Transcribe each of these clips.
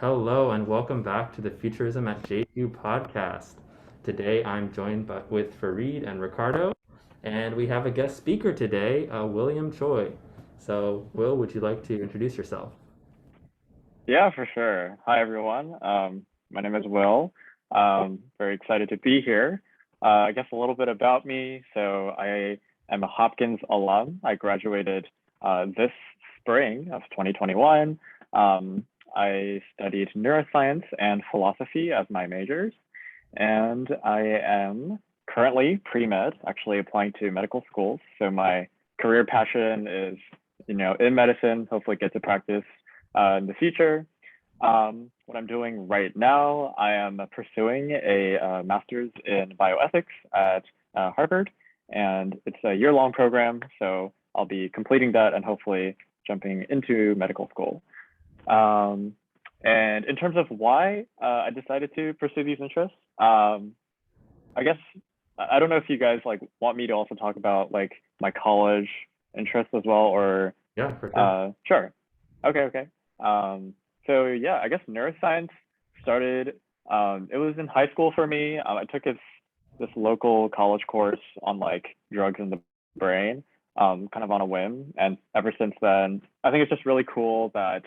Hello and welcome back to the Futurism at JU podcast. Today I'm joined with Farid and Ricardo, and we have a guest speaker today, William Choi. So, Will, would you like to introduce yourself? Yeah, for sure. Hi, everyone. My name is Will. Very excited to be here. I guess a little bit about me. So I am a Hopkins alum. I graduated this spring of 2021. I studied neuroscience and philosophy as my majors, and I am currently pre-med, actually applying to medical schools. So my career passion is, in medicine, hopefully get to practice in the future. What I'm doing right now, I am pursuing a master's in bioethics at Harvard, and it's a year-long program. So I'll be completing that and hopefully jumping into medical school. Um, and in terms of why I decided to pursue these interests, I guess I don't know if you guys like want me to also talk about like my college interests as well, or Yeah, for sure. sure. Okay, okay. So yeah, I guess neuroscience started. It was in high school for me. I took this local college course on like drugs in the brain, kind of on a whim, and ever since then, I think it's just really cool that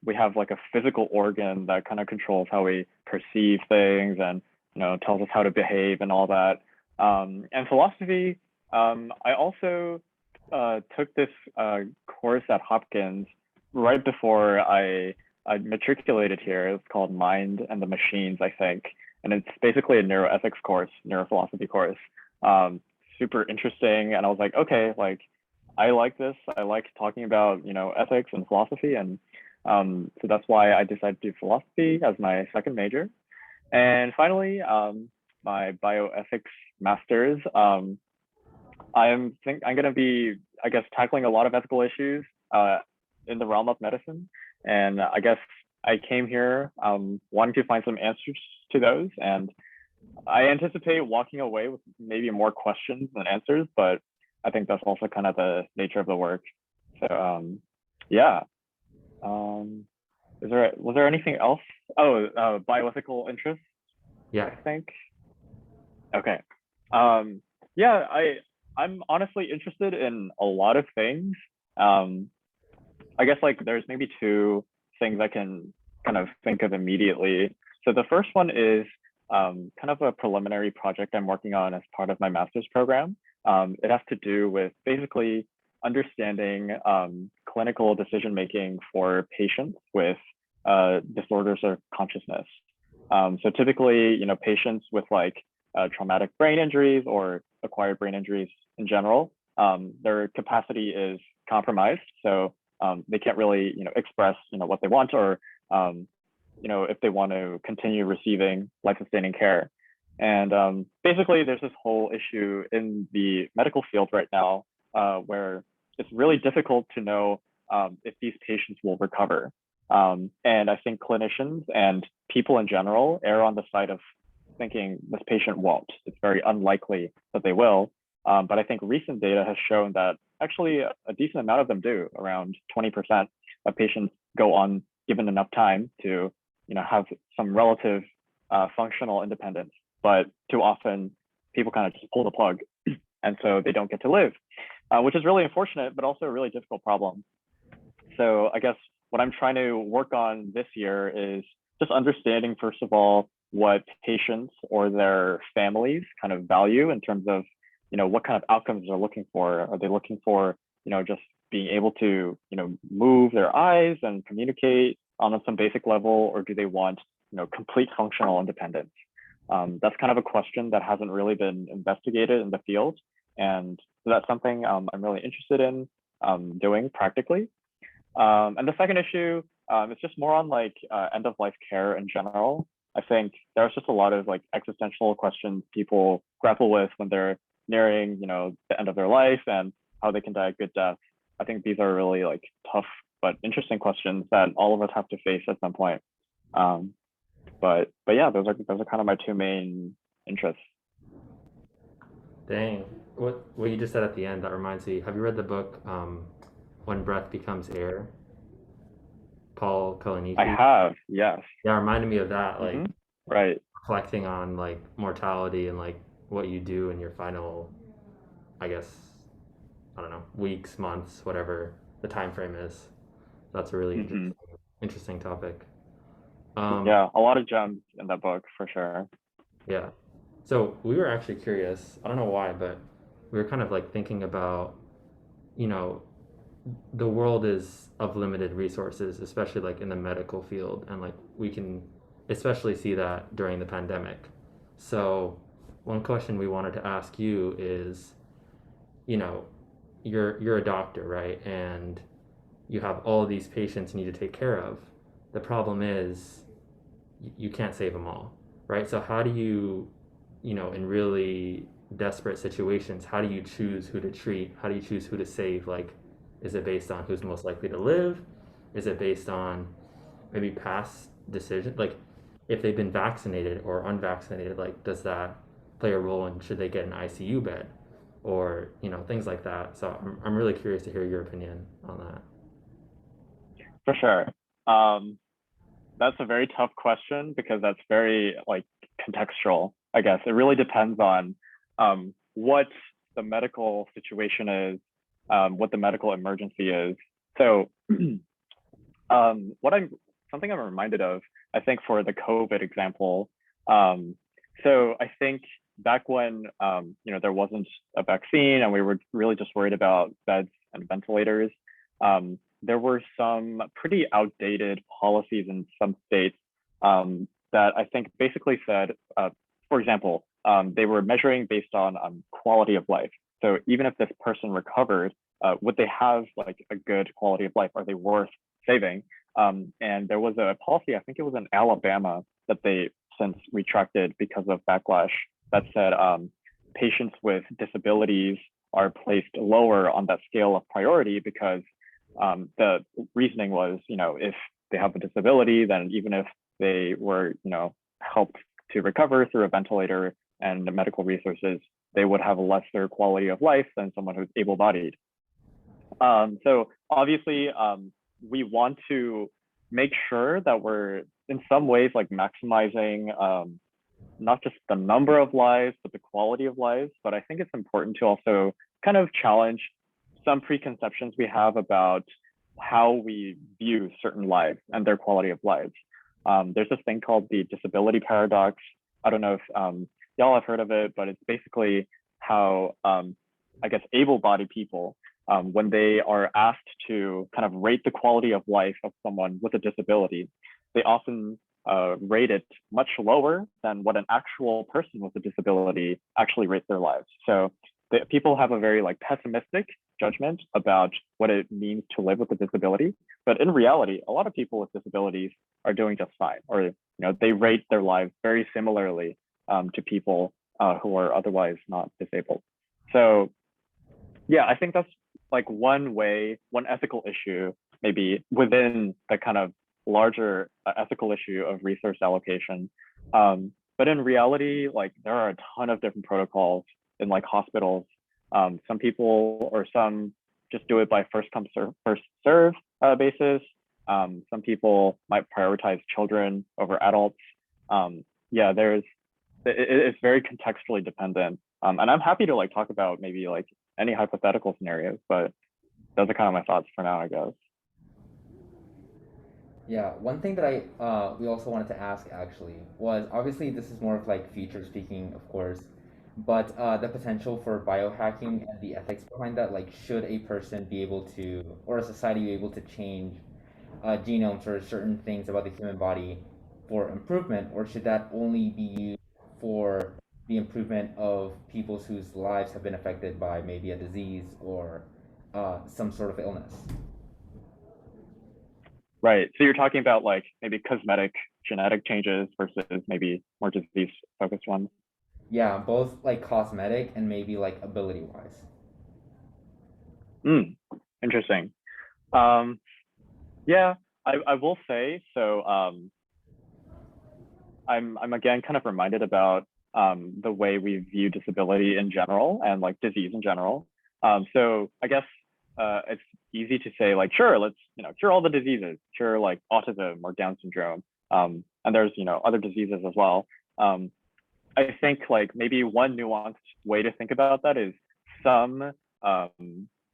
we have like a physical organ that kind of controls how we perceive things and tells us how to behave and all that. And philosophy, I also took this course at Hopkins right before I matriculated here. It's called Mind and the Machines, I think. And it's basically a neuroethics course, neurophilosophy course. Super interesting. And I was like, okay, like I like this. I like talking about, ethics and philosophy. And so that's why I decided to do philosophy as my second major. And finally, my bioethics master's. I'm going to be, I guess, tackling a lot of ethical issues in the realm of medicine, and I guess I came here wanting to find some answers to those, and I anticipate walking away with maybe more questions than answers, but I think that's also kind of the nature of the work. So yeah. Um, was there anything else? Oh, bioethical interests, Yeah. I think. Okay. Um, yeah, I'm honestly interested in a lot of things. Um, I guess like there's maybe two things I can kind of think of immediately. So the first one is kind of a preliminary project I'm working on as part of my master's program. It has to do with basically understanding clinical decision making for patients with disorders of consciousness. So typically, patients with like traumatic brain injuries or acquired brain injuries in general, their capacity is compromised. So they can't really, express, what they want or, if they want to continue receiving life-sustaining care. And basically, there's this whole issue in the medical field right now where it's really difficult to know if these patients will recover. And I think clinicians and people in general err on the side of thinking this patient won't. It's very unlikely that they will. But I think recent data has shown that actually a decent amount of them do. Around 20% of patients go on given enough time to, have some relative functional independence. But too often, people kind of just pull the plug, and so they don't get to live, which is really unfortunate, but also a really difficult problem. So I guess what I'm trying to work on this year is just understanding, first of all, what patients or their families kind of value in terms of, what kind of outcomes they're looking for. Are they looking for, just being able to, move their eyes and communicate on some basic level, or do they want, complete functional independence? That's kind of a question that hasn't really been investigated in the field. And so that's something I'm really interested in doing practically. And the second issue is just more on like end of life care in general. I think there's just a lot of like existential questions people grapple with when they're nearing, the end of their life and how they can die a good death. I think these are really like tough but interesting questions that all of us have to face at some point. Um, but yeah, those are kind of my two main interests. Dang. What you just said at the end, that reminds me. Have you read the book When Breath Becomes Air? Paul I Kalanithi. have, yes. Yeah, it reminded me of that, like Hmm. Right. reflecting on like mortality and like what you do in your final, I guess, I don't know, weeks, months, whatever the time frame is. That's a really Hmm. interesting topic. Um, Yeah, a lot of gems in that book for sure. yeah. So we were actually curious. I don't know why, but we were kind of like thinking about, you know, the world is of limited resources, especially like in the medical field, and like we can especially see that during the pandemic. So one question we wanted to ask you is, you know, you're a doctor, right? And you have all these patients you need to take care of. The problem is you can't save them all, right? So how do you, in really desperate situations, how do you choose who to treat? How do you choose who to save? Like, is it based on who's most likely to live? Is it based on maybe past decision? Like, if they've been vaccinated or unvaccinated, like, does that play a role in should they get an ICU bed? Or, things like that. So I'm really curious to hear your opinion on that. For sure. Um, that's a very tough question because that's very like contextual, I guess. It really depends on what the medical situation is, what the medical emergency is. So what I'm something I'm reminded of, I think for the COVID example, um, so I think back when there wasn't a vaccine and we were really just worried about beds and ventilators, there were some pretty outdated policies in some states that I think basically said, for example, they were measuring based on quality of life. So even if this person recovered, would they have like a good quality of life? Are they worth saving? And there was a policy, I think it was in Alabama, that they since retracted because of backlash that said patients with disabilities are placed lower on that scale of priority because the reasoning was, if they have a disability, then even if they were, helped to recover through a ventilator and the medical resources, they would have a lesser quality of life than someone who's able-bodied. So obviously, we want to make sure that we're in some ways like maximizing not just the number of lives, but the quality of lives. But I think it's important to also kind of challenge some preconceptions we have about how we view certain lives and their quality of lives. There's this thing called the disability paradox. I don't know if y'all have heard of it, but it's basically how I guess able-bodied people, when they are asked to kind of rate the quality of life of someone with a disability, they often rate it much lower than what an actual person with a disability actually rates their lives. So people have a very like pessimistic judgment about what it means to live with a disability. But in reality, a lot of people with disabilities are doing just fine, or they rate their lives very similarly to people who are otherwise not disabled. So yeah, I think that's like one way, one ethical issue, maybe within the kind of larger ethical issue of resource allocation. But in reality, like there are a ton of different protocols in like hospitals. Some people or some just do it by first come first serve basis. Some people might prioritize children over adults. Yeah, it's very contextually dependent. And I'm happy to like talk about maybe like any hypothetical scenarios, but those are kind of my thoughts for now, I guess. Yeah, one thing that I we also wanted to ask actually was obviously this is more of like future speaking, of course, but the potential for biohacking and the ethics behind that, like should a person be able to, or a society be able to change genomes or certain things about the human body for improvement, or should that only be used for the improvement of people whose lives have been affected by maybe a disease or some sort of illness? Right. So you're talking about like maybe cosmetic genetic changes versus maybe more disease focused ones. Yeah, both like cosmetic and maybe like ability wise. Mm, interesting. Um, yeah, I will say so. I'm again kind of reminded about the way we view disability in general and like disease in general. So I guess it's easy to say like, sure, let's cure all the diseases, cure like autism or Down syndrome, and there's other diseases as well. I think like maybe one nuanced way to think about that is some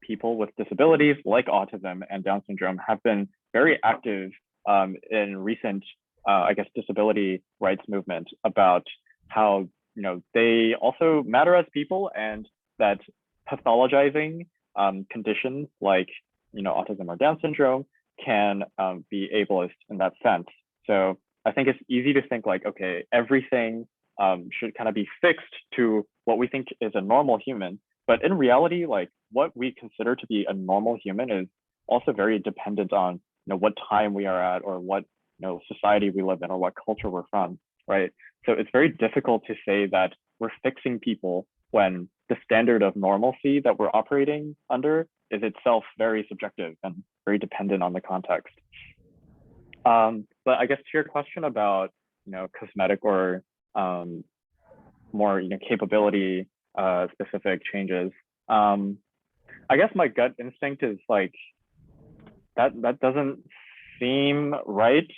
people with disabilities like autism and Down syndrome have been very active in recent, I guess, disability rights movement about how they also matter as people, and that pathologizing conditions like autism or Down syndrome can be ableist in that sense. So I think it's easy to think like, okay, everything should kind of be fixed to what we think is a normal human. But in reality, like what we consider to be a normal human is also very dependent on what time we are at, or what society we live in, or what culture we're from, right? So it's very difficult to say that we're fixing people when the standard of normalcy that we're operating under is itself very subjective and very dependent on the context. But I guess to your question about cosmetic or more capability specific changes, I guess my gut instinct is like that doesn't seem right.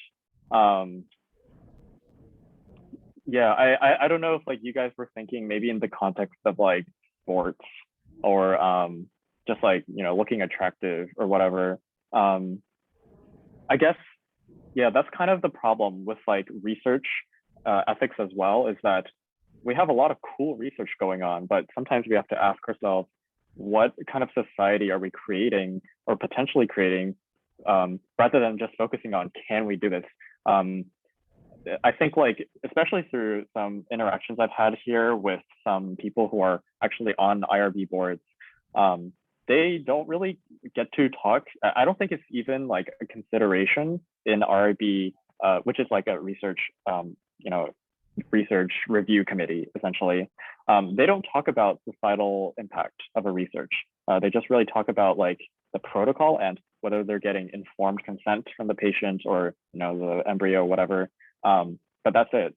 Yeah, I don't know if like you guys were thinking maybe in the context of like sports, or just like looking attractive or whatever. I guess yeah, that's kind of the problem with like research ethics as well, is that we have a lot of cool research going on, but sometimes we have to ask ourselves, what kind of society are we creating or potentially creating, rather than just focusing on can we do this. I think like, especially through some interactions I've had here with some people who are actually on IRB boards, they don't really get to talk. I don't think it's even like a consideration in IRB, which is like a research, research review committee, essentially. They don't talk about societal impact of a research. They just really talk about like the protocol and whether they're getting informed consent from the patient or the embryo, whatever. But that's it.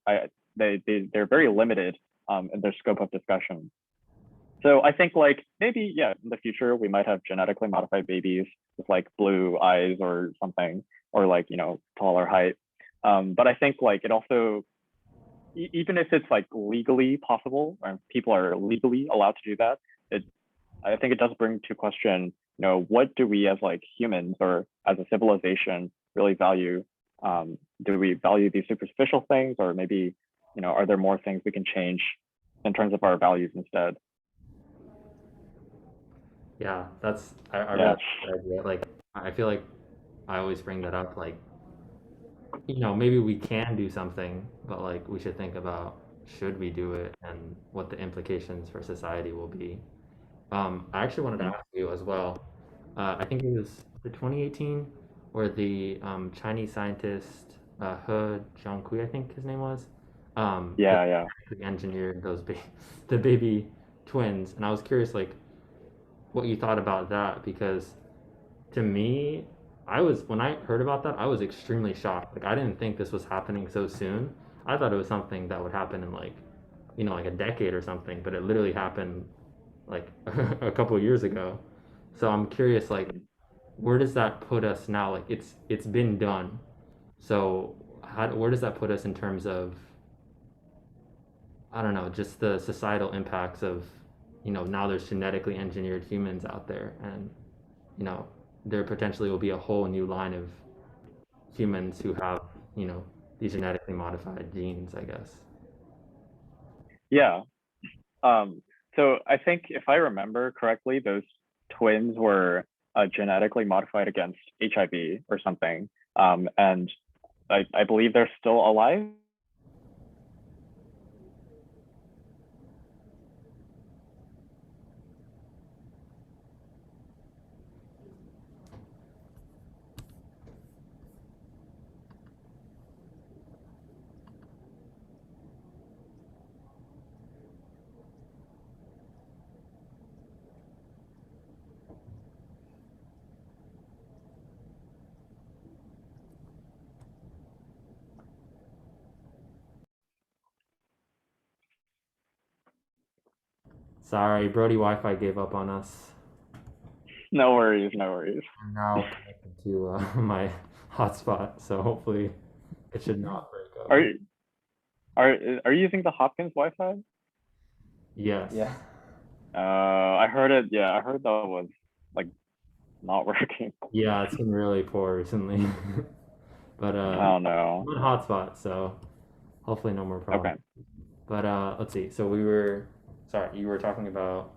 They're very limited in their scope of discussion. So I think like maybe yeah, in the future we might have genetically modified babies with like blue eyes or something, or like taller height. But I think like it also, even if it's like legally possible and people are legally allowed to do that, I think it does bring to question, what do we as like humans or as a civilization really value? Do we value these superficial things, or maybe, are there more things we can change in terms of our values instead? Yeah, I really Yeah. like that idea. Like, I feel like I always bring that up. Like, maybe we can do something, but like we should think about should we do it and what the implications for society will be. I actually wanted to Mhm. ask you as well. I think it was the 2018 where the Chinese scientist He Jiankui, I think his name was, they Yeah, yeah. engineered the baby twins, and I was curious like what you thought about that, because to me, when I heard about that, I was extremely shocked. Like I didn't think this was happening so soon. I thought it was something that would happen in like, like a decade or something, but it literally happened like a couple of years ago. So I'm curious, like, Mhm. where does that put us now? Like it's been done. So where does that put us in terms of, I don't know, just the societal impacts of, now there's genetically engineered humans out there, and you know, there potentially will be a whole new line of humans who have, you know, these genetically modified genes, I guess. Yeah. Um, so I think if I remember correctly, those twins were genetically modified against HIV or something. And I believe they're still alive. Sorry, Brody Wi-Fi gave up on us. No worries, no worries. I'm now connected to my hotspot, so hopefully it should not break up. Are are are you using the Hopkins Wi-Fi? Yes. Yeah. I heard it. Yeah, I heard that was like not working. Yeah, it's been really poor recently. But Oh no. I'm on hotspot, so hopefully no more Okay. problems. But let's see. So sorry, you were talking about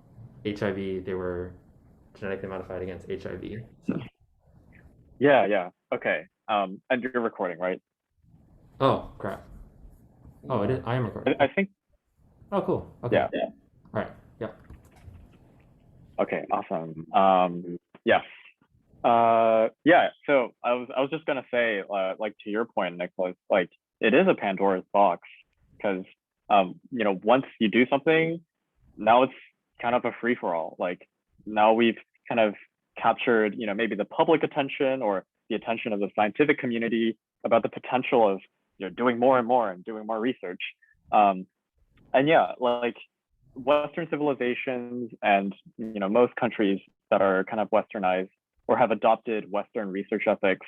HIV. They were genetically modified against HIV. So, Yeah, yeah. Okay. And you're recording, right? oh crap. Oh, it Yeah. is. I am recording. I think. Oh, cool. Okay. Yeah. All right. Yep. Okay. Awesome. Yes. Yeah. So I was just gonna say, like to your point, Nicholas, like it is a Pandora's box because once you do something, now it's kind of a free for all. Like now we've kind of captured, maybe the public attention or the attention of the scientific community about the potential of doing more and more and doing more research. Um, and yeah, like Western civilizations and most countries that are kind of westernized or have adopted Western research ethics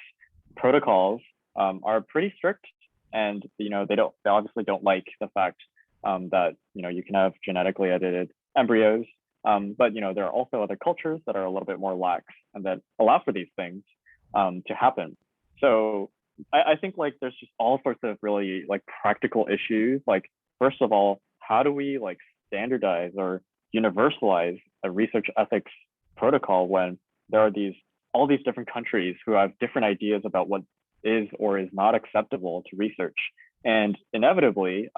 protocols are pretty strict, and they obviously don't like the fact that you can have genetically edited embryos. But there are also other cultures that are a little bit more lax and that allow for these things to happen. So I think like there's just all sorts of really like practical issues. Like first of all, how do we like standardize or universalize a research ethics protocol when there are all these different countries who have different ideas about what is or is not acceptable to research? And inevitably,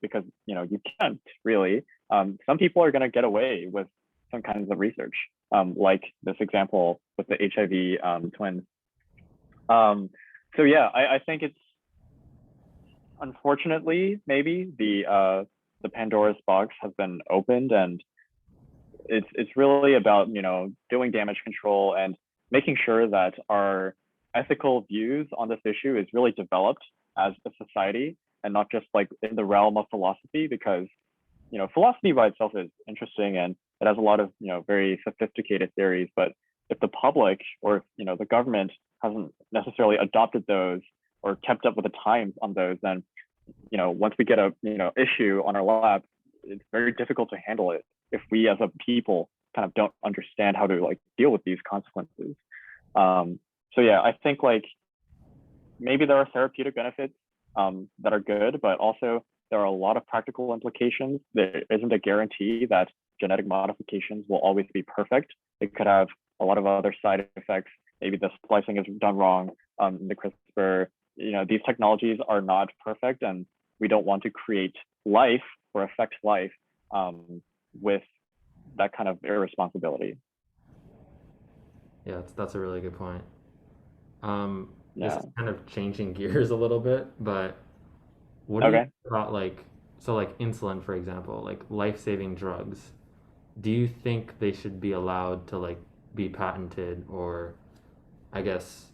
because you can't really, some people are going to get away with some kinds of research, like this example with the HIV twins. So yeah, I think it's unfortunately maybe the Pandora's box has been opened, and it's really about doing damage control and making sure that our ethical views on this issue is really developed as a society and not just like in the realm of philosophy, because philosophy by itself is interesting and it has a lot of very sophisticated theories, but if the public or the government hasn't necessarily adopted those or kept up with the times on those, then once we get a issue on our lap, it's very difficult to handle it if we as a people kind of don't understand how to like deal with these consequences. So yeah, I think like maybe there are therapeutic benefits that are good, but also there are a lot of practical implications. There isn't a guarantee that genetic modifications will always be perfect. It could have a lot of other side effects. Maybe the splicing is done wrong. The CRISPR, these technologies are not perfect, and we don't want to create life or affect life with that kind of irresponsibility. Yeah, that's a really good point. This Yeah. is kind of changing gears a little bit, but what do you Okay. think about like insulin, for example, like life-saving drugs? Do you think they should be allowed to like be patented or I guess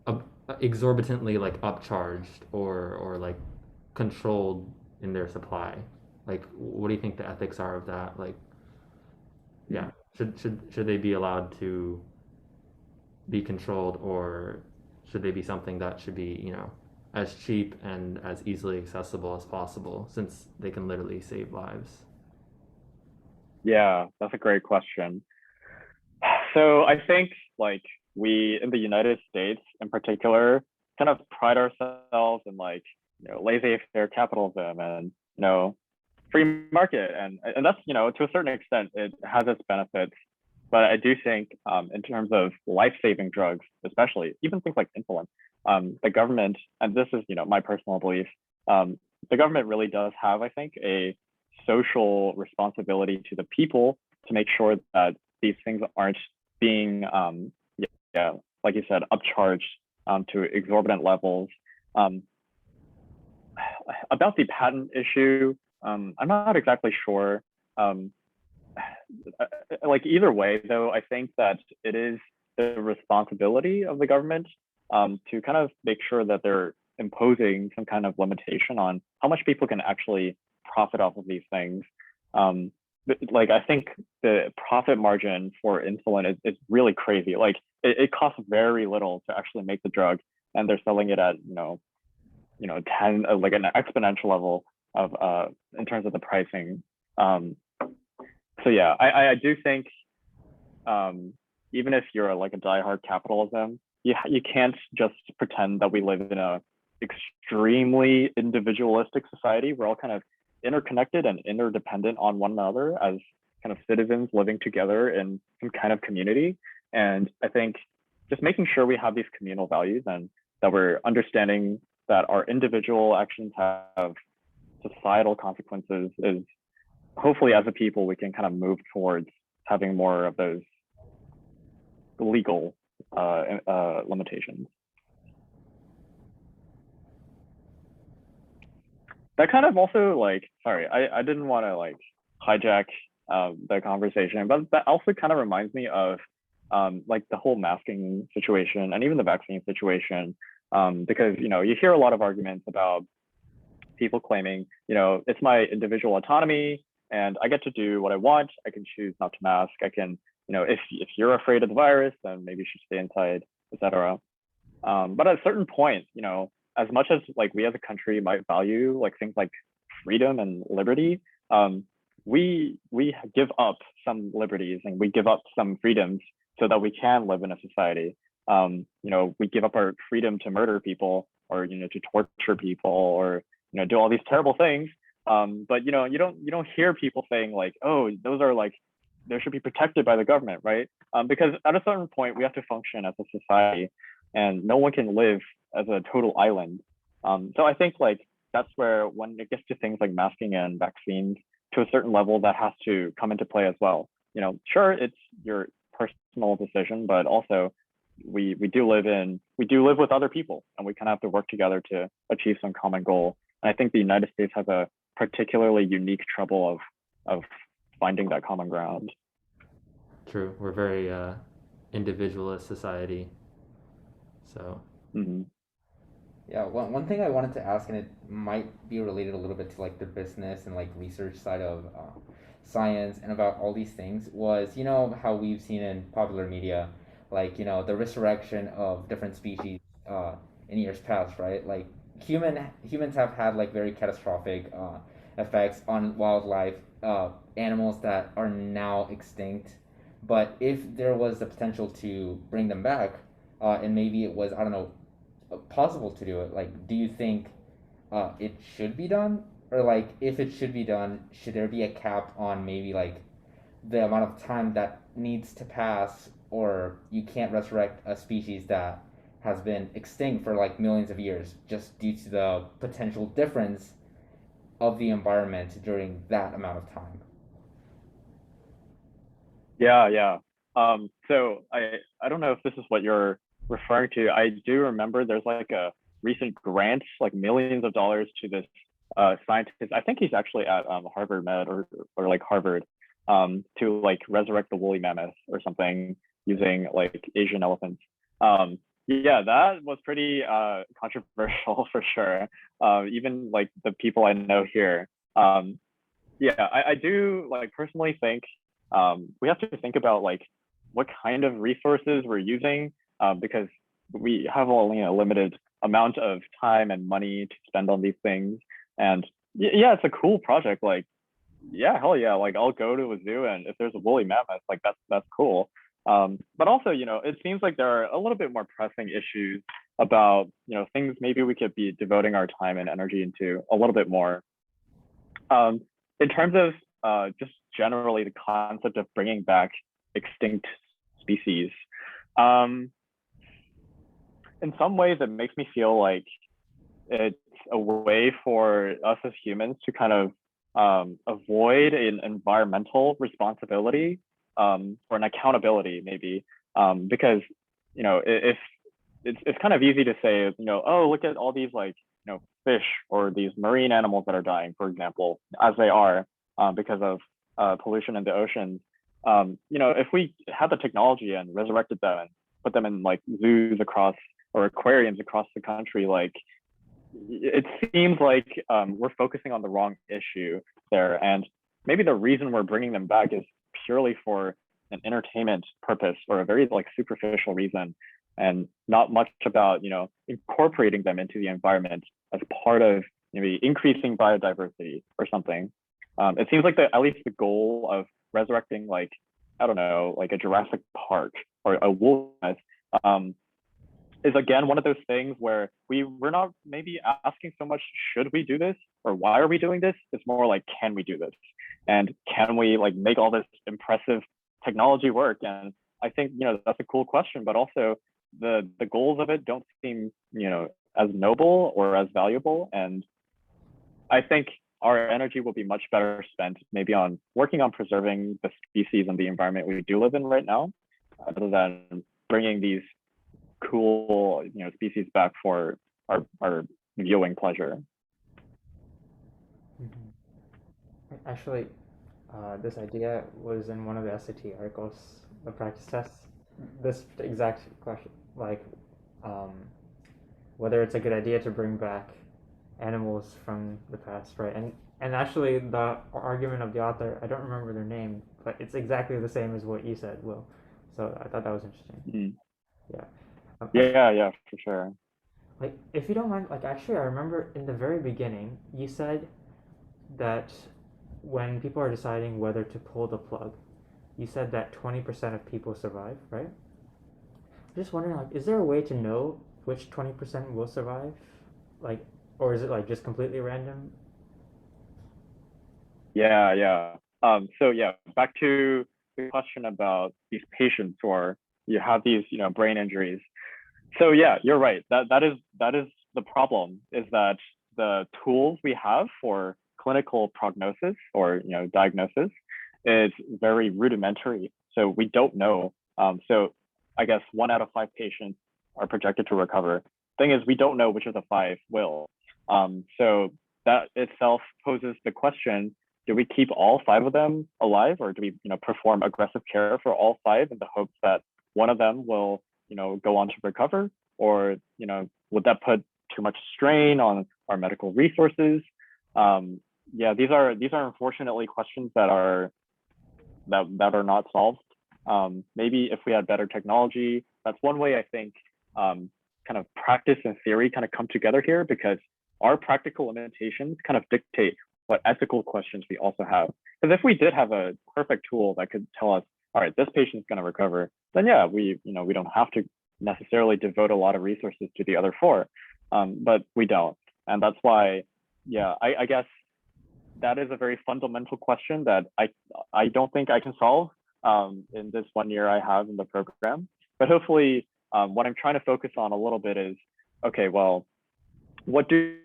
up, exorbitantly like upcharged or like controlled in their supply? Like, what do you think the ethics are of that? Like, yeah, should they be allowed to be controlled, or should they be something that should be, as cheap and as easily accessible as possible since they can literally save lives? Yeah, that's a great question. So I think like we in the United States in particular kind of pride ourselves in like laissez-faire capitalism and free market, and that's to a certain extent it has its benefits. But I do think in terms of life-saving drugs, especially even things like insulin, the government, and this is my personal belief, um, the government really does have, I think, a social responsibility to the people to make sure that these things aren't being, yeah, like you said, upcharged to exorbitant levels. Um, about the patent issue, I'm not exactly sure. Um, like either way, though, I think that it is the responsibility of the government to kind of make sure that they're imposing some kind of limitation on how much people can actually profit off of these things. Um, like I think the profit margin for insulin is really crazy. Like it costs very little to actually make the drug, and they're selling it at 10 like an exponential level of in terms of the pricing. So yeah, I do think even if you're like a diehard capitalism, you can't just pretend that we live in a extremely individualistic society. We're all kind of interconnected and interdependent on one another as kind of citizens living together in some kind of community. And I think just making sure we have these communal values and that we're understanding that our individual actions have societal consequences is hopefully as a people we can kind of move towards having more of those legal limitations. That kind of also like, sorry, I didn't want to like hijack the conversation, but that also kind of reminds me of like the whole masking situation and even the vaccine situation, because you hear a lot of arguments about people claiming it's my individual autonomy and I get to do what I want. I can choose not to mask. I can if you're afraid of the virus, then maybe you should stay inside, etc. But at a certain point, as much as like we as a country might value like things like freedom and liberty, we give up some liberties and we give up some freedoms so that we can live in a society. We give up our freedom to murder people or to torture people or do all these terrible things. But you don't hear people saying like, oh, those are like they should be protected by the government, right? Because at a certain point we have to function as a society, and no one can live as a total island. So I think like that's where when it gets to things like masking and vaccines, to a certain level, that has to come into play as well. Sure, it's your personal decision, but also we do live with other people, and we kind of have to work together to achieve some common goal. And I think the United States has a particularly unique trouble of finding that common ground. True. We're very individualist society. So Mm-hmm. Yeah, one thing I wanted to ask, and it might be related a little bit to like the business and like research side of science and about all these things, was how we've seen in popular media, like the resurrection of different species in years past, right? Like humans have had like very catastrophic effects on wildlife, animals that are now extinct. But if there was the potential to bring them back, and maybe it was, I don't know, possible to do it, like, do you think it should be done? Or like, if it should be done, should there be a cap on maybe like the amount of time that needs to pass, or you can't resurrect a species that has been extinct for like millions of years just due to the potential difference of the environment during that amount of time? Yeah. So I don't know if this is what you're referring to. I do remember there's like a recent grant, like millions of dollars to this scientist. I think he's actually at Harvard Med or like Harvard, to like resurrect the woolly mammoth or something using like Asian elephants. Yeah, that was pretty controversial for sure. Even like the people I know here. Yeah, I do like personally think we have to think about like what kind of resources we're using, because we have only a limited amount of time and money to spend on these things. And yeah, it's a cool project. Like, yeah, hell yeah, like I'll go to a zoo and if there's a woolly mammoth, like that's cool. But also, it seems like there are a little bit more pressing issues about things maybe we could be devoting our time and energy into a little bit more. In terms of just generally the concept of bringing back extinct species, in some ways it makes me feel like it's a way for us as humans to kind of avoid an environmental responsibility, or an accountability maybe, because if it's kind of easy to say, oh, look at all these like fish or these marine animals that are dying, for example, as they are, because of pollution in the oceans. If we had the technology and resurrected them and put them in like zoos across or aquariums across the country, like it seems like we're focusing on the wrong issue there. And maybe the reason we're bringing them back is purely for an entertainment purpose or a very like superficial reason, and not much about incorporating them into the environment as part of maybe increasing biodiversity or something. It seems like at least the goal of resurrecting, like, I don't know, like a Jurassic Park or a wilderness, is again one of those things where we're not maybe asking so much, should we do this or why are we doing this? It's more like, can we do this? And can we like make all this impressive technology work? And I think that's a cool question, but also the goals of it don't seem as noble or as valuable. And I think our energy will be much better spent maybe on working on preserving the species and the environment we do live in right now, rather than bringing these cool species back for our viewing pleasure. Actually, this idea was in one of the SAT articles, the practice tests. This exact question, like whether it's a good idea to bring back animals from the past, right? And actually, the argument of the author, I don't remember their name, but it's exactly the same as what you said, Will. So I thought that was interesting. Yeah. Yeah, for sure. Like, if you don't mind, like, actually, I remember in the very beginning, you said that when people are deciding whether to pull the plug, you said that 20% of people survive, right? I'm just wondering, like, is there a way to know which 20% will survive? Like, or is it like just completely random? Yeah. So yeah, back to the question about these patients or you have these, brain injuries. So yeah, you're right. That is the problem, is that the tools we have for clinical prognosis or diagnosis is very rudimentary. So we don't know. So I guess 1 out of 5 patients are projected to recover. Thing is, we don't know which of the 5 will. So that itself poses the question: do we keep all 5 of them alive, or do we perform aggressive care for all 5 in the hopes that one of them will go on to recover? Or would that put too much strain on our medical resources? Yeah, these are unfortunately questions that are not solved. Maybe if we had better technology, that's one way I think kind of practice and theory kind of come together here, because our practical limitations kind of dictate what ethical questions we also have. Because if we did have a perfect tool that could tell us, all right, this patient's going to recover, then yeah, we don't have to necessarily devote a lot of resources to the other 4, but we don't. And that's why, yeah, I guess that is a very fundamental question that I don't think I can solve in this 1 year I have in the program. But hopefully what I'm trying to focus on a little bit is, okay, well, what do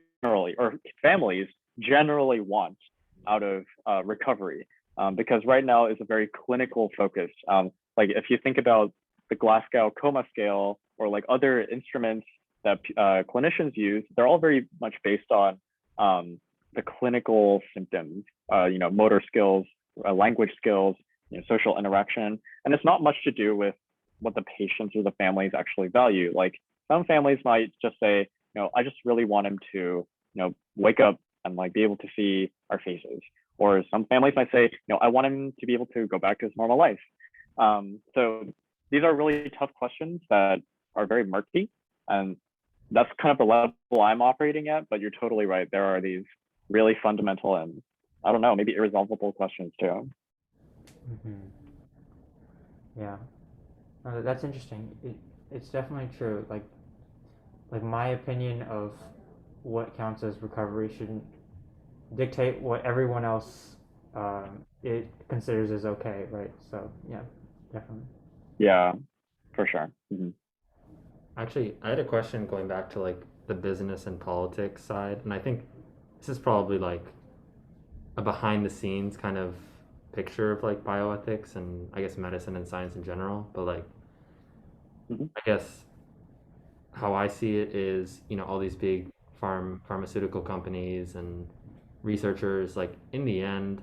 families generally want out of recovery? Because right now is a very clinical focus. Like if you think about the Glasgow Coma Scale or like other instruments that clinicians use, they're all very much based on the clinical symptoms, motor skills, language skills, social interaction. And it's not much to do with what the patients or the families actually value. Like some families might just say, I just really want him to, wake up and like be able to see our faces. Or some families might say, I want him to be able to go back to his normal life. So these are really tough questions that are very murky. And that's kind of the level I'm operating at, but you're totally right. There are these really fundamental and, I don't know, maybe irresolvable questions too. Yeah. No, that's interesting. It's definitely true. Like my opinion of what counts as recovery shouldn't dictate what everyone else it considers as okay, right? So yeah, definitely. Yeah, for sure. Actually, I had a question going back to like the business and politics side, and I think this is probably like a behind the scenes kind of picture of like bioethics and I guess medicine and science in general. But like, I guess how I see it is, all these big pharmaceutical companies and researchers, like in the end,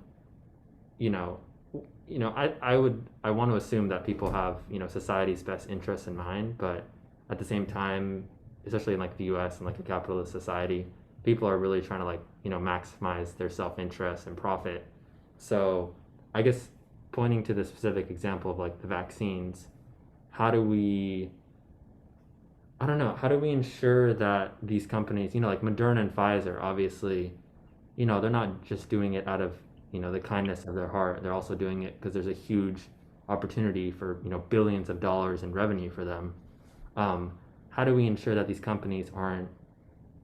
you know, I want to assume that people have, society's best interests in mind, but at the same time, especially in like the US and like a capitalist society, people are really trying to like, maximize their self-interest and profit. So I guess pointing to the specific example of like the vaccines, how do we, I don't know, how do we ensure that these companies, like Moderna and Pfizer, obviously, they're not just doing it out of, the kindness of their heart. They're also doing it because there's a huge opportunity for, billions of dollars in revenue for them. Um, how do we ensure that these companies aren't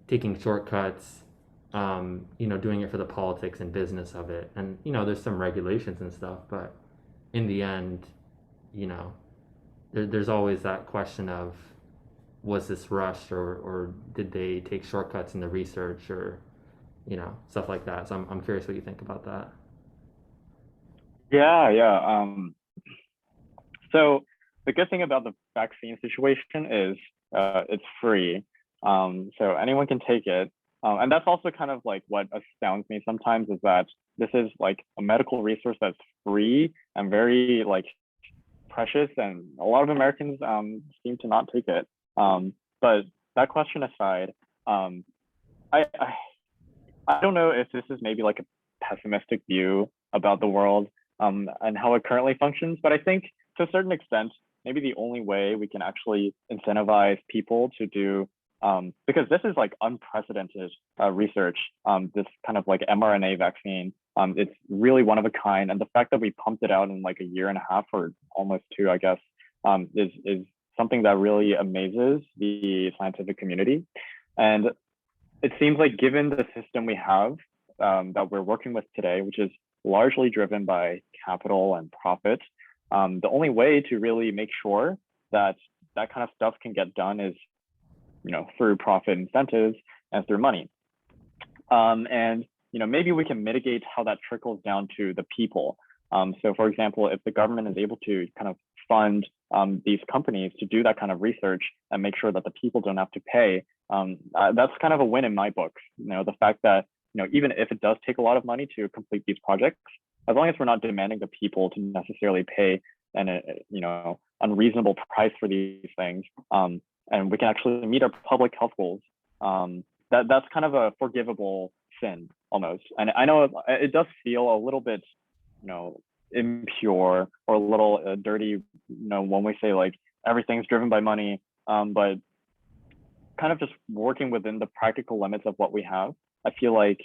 taking shortcuts, doing it for the politics and business of it? And, there's some regulations and stuff, but in the end, you know, there's always that question of, was this rushed, or did they take shortcuts in the research, or stuff like that. So I'm curious what you think about that. Yeah, yeah. So the good thing about the vaccine situation is it's free. So anyone can take it. And that's also kind of like what astounds me sometimes, is that this is like a medical resource that's free and very like precious, and a lot of Americans seem to not take it. But that question aside, I, I I don't know if this is maybe like a pessimistic view about the world and how it currently functions, but I think to a certain extent, maybe the only way we can actually incentivize people to do, because this is like unprecedented research, this kind of like mRNA vaccine, it's really one of a kind. And the fact that we pumped it out in like a year and a half or almost two, I guess, is something that really amazes the scientific community. And it seems like, given the system we have that we're working with today, which is largely driven by capital and profit, the only way to really make sure that that kind of stuff can get done is, through profit incentives and through money. And maybe we can mitigate how that trickles down to the people. So, for example, if the government is able to kind of fund these companies to do that kind of research and make sure that the people don't have to pay, that's kind of a win in my book. The fact that even if it does take a lot of money to complete these projects, as long as we're not demanding the people to necessarily pay an unreasonable price for these things, and we can actually meet our public health goals, that's kind of a forgivable sin almost. And I know it does feel a little bit, impure or a little dirty, when we say like everything's driven by money, but kind of just working within the practical limits of what we have, I feel like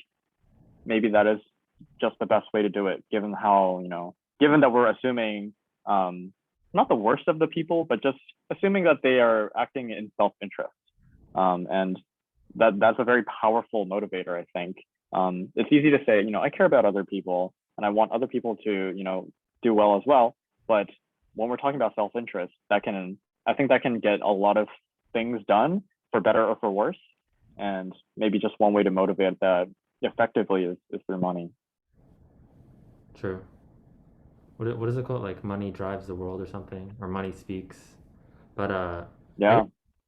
maybe that is just the best way to do it, given how, given that we're assuming not the worst of the people, but just assuming that they are acting in self-interest. And that's a very powerful motivator, I think. It's easy to say, I care about other people and I want other people to, do well as well. But when we're talking about self-interest, I think that can get a lot of things done, for better or for worse. And maybe just one way to motivate that effectively is through money. True. What is it called? Like, money drives the world or something, or money speaks. But Yeah.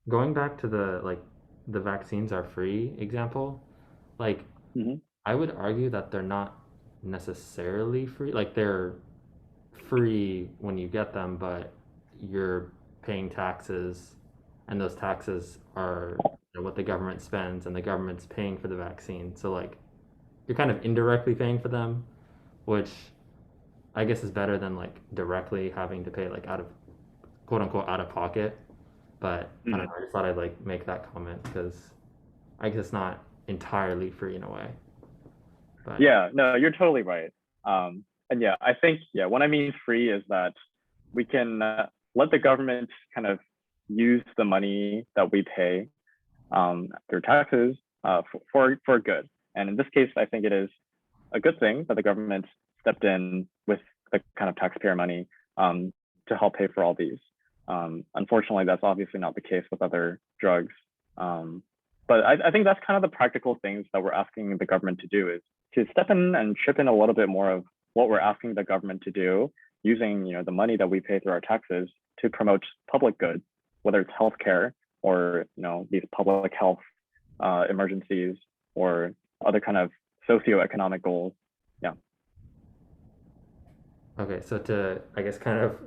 going back to the vaccines are free example, like, Mm-hmm. I would argue that they're not necessarily free. Like, they're free when you get them, but you're paying taxes, and those taxes are, what the government spends, and the government's paying for the vaccine. So like, you're kind of indirectly paying for them, which I guess is better than like directly having to pay, like, out of, quote unquote, out of pocket. But I don't know, I just thought I'd like make that comment because I guess it's not entirely free in a way. But Yeah, no, you're totally right. And yeah, I think, what I mean free is that we can let the government kind of use the money that we pay through taxes for good. And in this case, I think it is a good thing that the government stepped in with the kind of taxpayer money to help pay for all these. Unfortunately, that's obviously not the case with other drugs. But I think that's kind of the practical things that we're asking the government to do, is to step in and chip in a little bit more of what we're asking the government to do, using the money that we pay through our taxes to promote public good, whether it's healthcare or these public health emergencies or other kind of socioeconomic goals. Yeah. okay, so to, I guess, kind of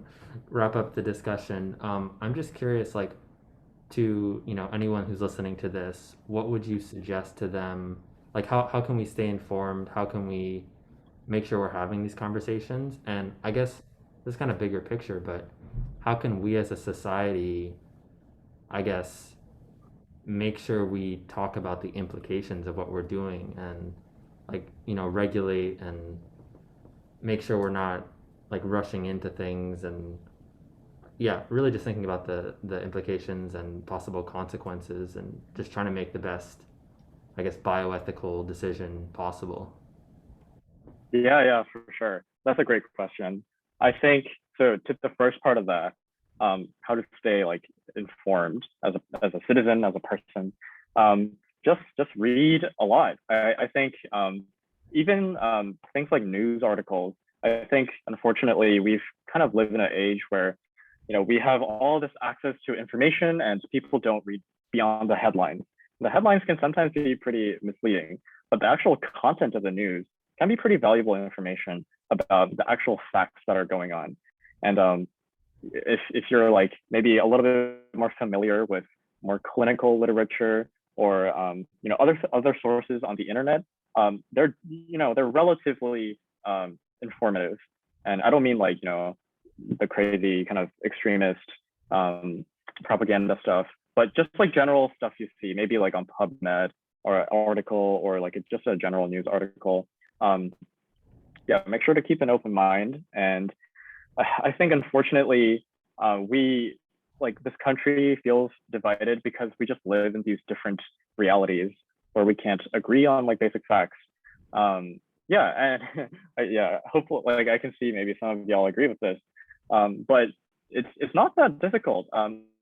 wrap up the discussion, I'm just curious, like, to, anyone who's listening to this, what would you suggest to them? Like, how can we stay informed? How can we make sure we're having these conversations. And I guess this is kind of bigger picture, but how can we as a society, I guess, make sure we talk about the implications of what we're doing and like, regulate and make sure we're not like rushing into things and yeah, really just thinking about the implications and possible consequences and just trying to make the best, I guess, bioethical decision possible. Yeah, for sure. That's a great question. I think so. To the first part of that, how to stay like informed as a citizen, as a person, um, just read a lot. I think even things like news articles. I think unfortunately we've kind of lived in an age where we have all this access to information and people don't read beyond the headlines. The headlines can sometimes be pretty misleading, but the actual content of the news can be pretty valuable information about the actual facts that are going on. And if you're like maybe a little bit more familiar with more clinical literature or other sources on the internet, they're relatively informative. And I don't mean like the crazy kind of extremist propaganda stuff, but just like general stuff you see, maybe like on PubMed or an article or like it's just a general news article. Um, yeah, make sure to keep an open mind. And I think unfortunately, we like this country feels divided because we just live in these different realities where we can't agree on like basic facts. Yeah, and yeah, hopefully, like I can see maybe some of y'all agree with this, but it's not that difficult.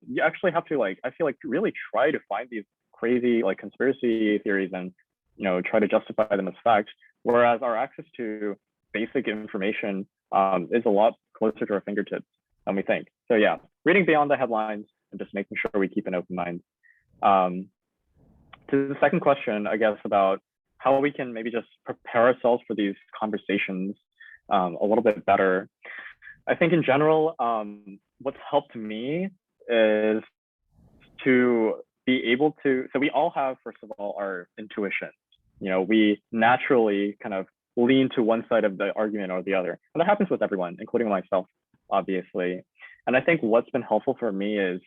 You actually have to like I feel like really try to find these crazy like conspiracy theories and try to justify them as fact. Whereas our access to basic information is a lot closer to our fingertips than we think. So yeah, reading beyond the headlines and just making sure we keep an open mind. Um, to the second question, I guess about how we can maybe just prepare ourselves for these conversations a little bit better. I think in general, what's helped me is to be able to, so we all have, first of all, our intuition. We naturally kind of lean to one side of the argument or the other. And that happens with everyone, including myself, obviously. And I think what's been helpful for me is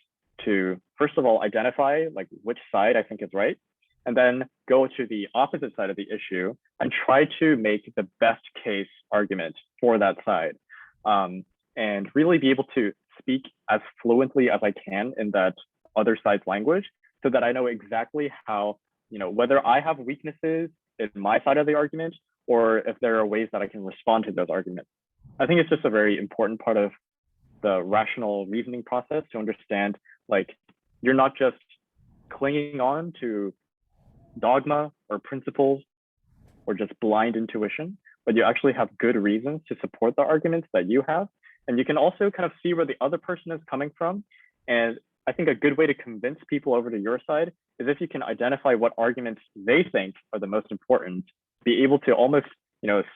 to, first of all, identify like which side I think is right, and then go to the opposite side of the issue and try to make the best case argument for that side. And really be able to speak as fluently as I can in that other side's language so that I know exactly how, whether I have weaknesses in my side of the argument or if there are ways that I can respond to those arguments. I think it's just a very important part of the rational reasoning process to understand like you're not just clinging on to dogma or principles or just blind intuition, but you actually have good reasons to support the arguments that you have. And you can also kind of see where the other person is coming from. And I think a good way to convince people over to your side is if you can identify what arguments they think are the most important, be able to almost,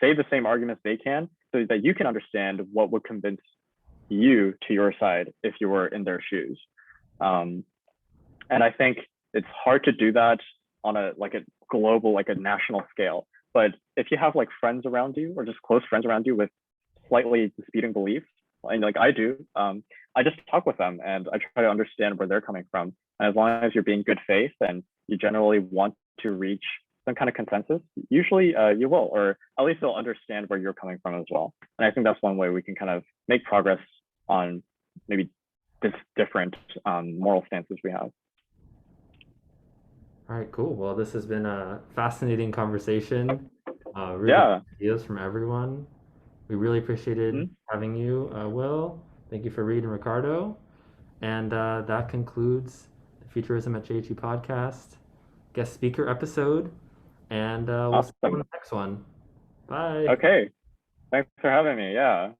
say the same arguments they can so that you can understand what would convince you to your side if you were in their shoes. And I think it's hard to do that on a global, like a national scale. But if you have like friends around you or just close friends around you with slightly disputing beliefs, and like I do, I just talk with them and I try to understand where they're coming from. And as long as you're being good faith and you generally want to reach some kind of consensus, usually you will, or at least they'll understand where you're coming from as well. And I think that's one way we can kind of make progress on maybe this different moral stances we have. All right, cool. Well, this has been a fascinating conversation. Really Yeah. good ideas from everyone. We really appreciated Mhm. having you, Will. Thank you for Reed and Ricardo. And that concludes the Futurism at JHU podcast guest speaker episode. And we'll see you on Awesome. the next one. Bye. Okay. Thanks for having me. Yeah.